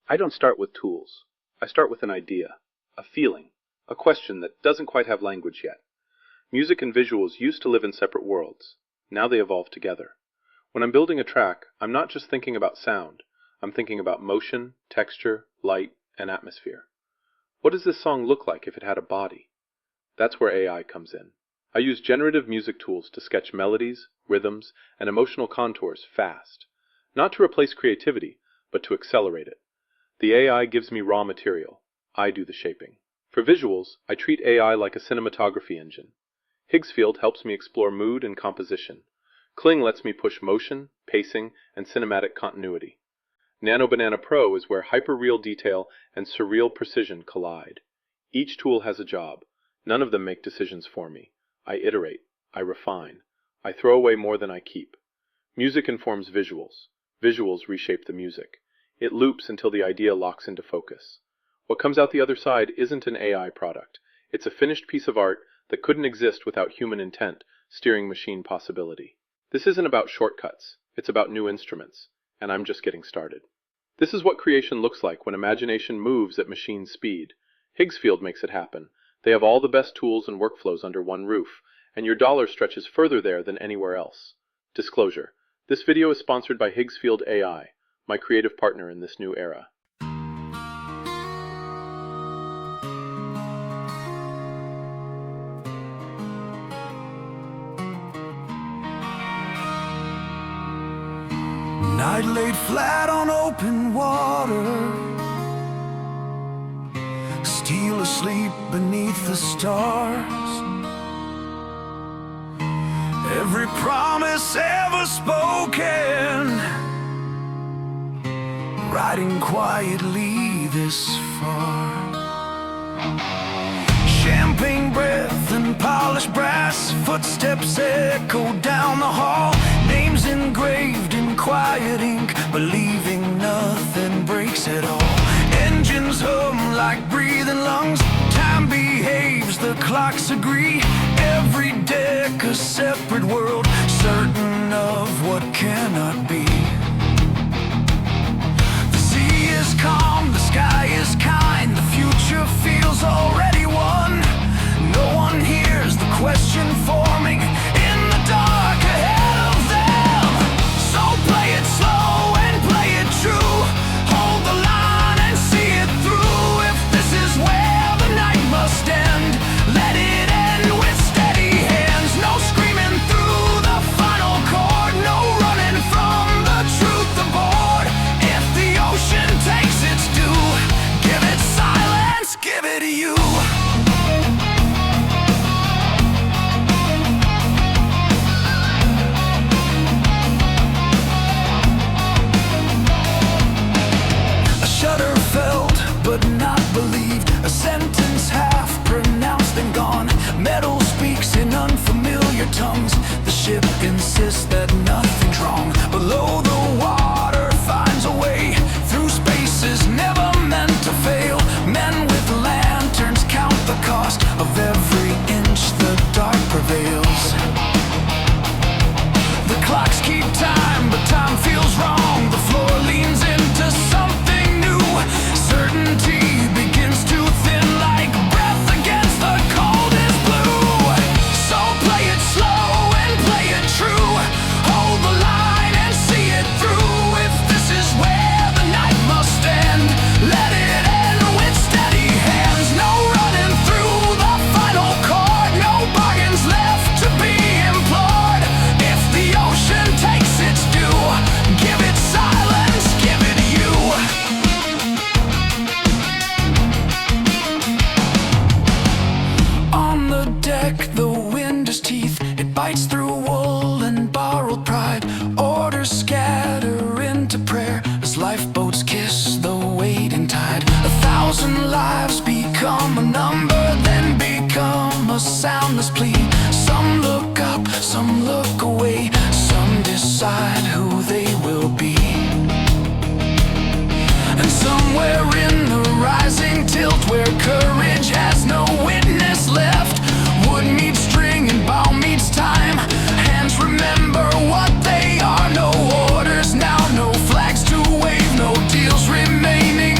I don't start with tools. I start with an idea, a feeling, a question that doesn't quite have language yet. Music and visuals used to live in separate worlds. Now they evolve together. When I'm building a track, I'm not just thinking about sound. I'm thinking about motion, texture, light, and atmosphere. What does this song look like if it had a body? That's where AI comes in. I use generative music tools to sketch melodies, rhythms, and emotional contours fast. Not to replace creativity, but to accelerate it. The AI gives me raw material. I do the shaping. For visuals, I treat AI like a cinematography engine. Higgsfield helps me explore mood and composition. Kling lets me push motion, pacing, and cinematic continuity. Nano Banana Pro is where hyperreal detail and surreal precision collide. Each tool has a job. None of them make decisions for me. I iterate. I refine. I throw away more than I keep. Music informs visuals. Visuals reshape the music. It loops until the idea locks into focus. What comes out the other side isn't an AI product. It's a finished piece of art that couldn't exist without human intent, steering machine possibility. This isn't about shortcuts. It's about new instruments. And I'm just getting started. This is what creation looks like when imagination moves at machine speed. Higgsfield makes it happen. They have all the best tools and workflows under one roof, and your dollar stretches further there than anywhere else. Disclosure: this video is sponsored by Higgsfield AI, my creative partner in this new era. Night laid flat on open water, still asleep beneath the stars. Every promise ever spoken, riding quietly this far. Champagne breath and polished brass, footsteps echo down the hall. Names engraved in quiet ink, believing nothing breaks at all. Engines hum like breathing lungs. Time behaves, the clocks agree. Every deck a separate world, certain of what cannot be. The sea is calm, the sky is kind. The future feels already won. No one hears the question forming in the dark ahead of them. So play it slow and play it true. Hold the line and see it through. If this is where the night must end, let it end with steady hands. No screaming through the final chord, no running from the truth aboard. If the ocean takes its due, give it silence, give it to you. But not believed, a sentence half pronounced and gone. Metal speaks in unfamiliar tongues. The ship insists that nothing's wrong. Below the water finds a way through spaces never meant to fail. Men with lanterns count the cost of every inch the dark prevails. The clocks keep time, but time feels wrong. The floor leans into something new. Certainty begins to thin like breath against the coldest blue. So play it slow and play it true. Hold the line and see it through. If this is where the night must end, let it end with steady hands. No running through the final chord, no bargains left to be implored. If the ocean takes its due, give it silence, give it you. On the deck, the wind is teeth. It bites through wool and borrowed pride. Orders scatter into prayer as lifeboats kiss the waiting tide. 1,000 lives become a number, then become a soundless plea. Some look up, some look away, some decide who they will be. And somewhere in the rising tilt, where courage has no witness left, wood meets string and bow meets time. Hands remember what they are. No orders now, no flags to wave, no deals remaining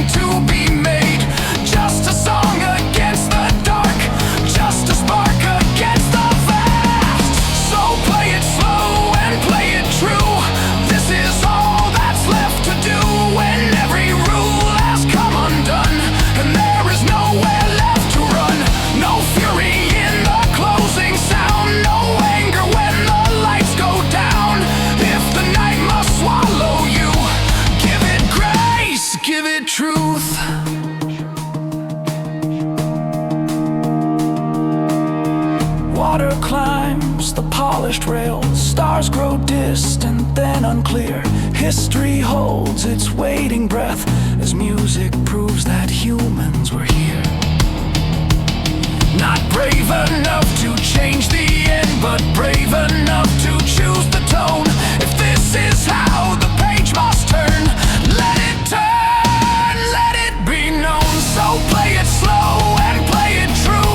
truth. Water climbs the polished rails, stars grow distant, then unclear. History holds its waiting breath as music proves that humans were here. Not brave enough to change the end, but brave enough to choose the tone. If this is how the page must turn, let it turn, let it be known. So play it slow and play it true.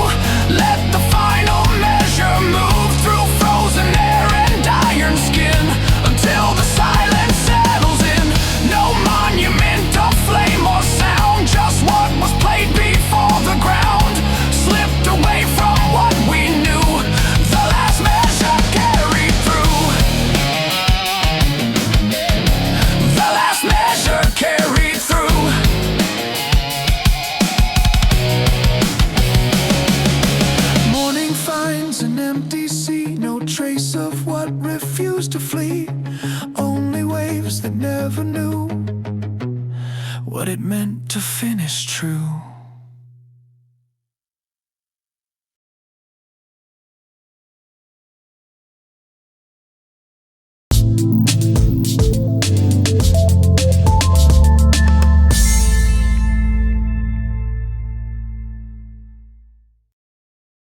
Let the final measure move through frozen air and iron skin until the silence settles in. No monument of flame or sound, just what was played before the ground slipped away from what we knew. The last measure carried through. The last measure carried through. Morning finds an empty sea, no trace of what refused to flee. Only waves that never knew what it meant to finish true.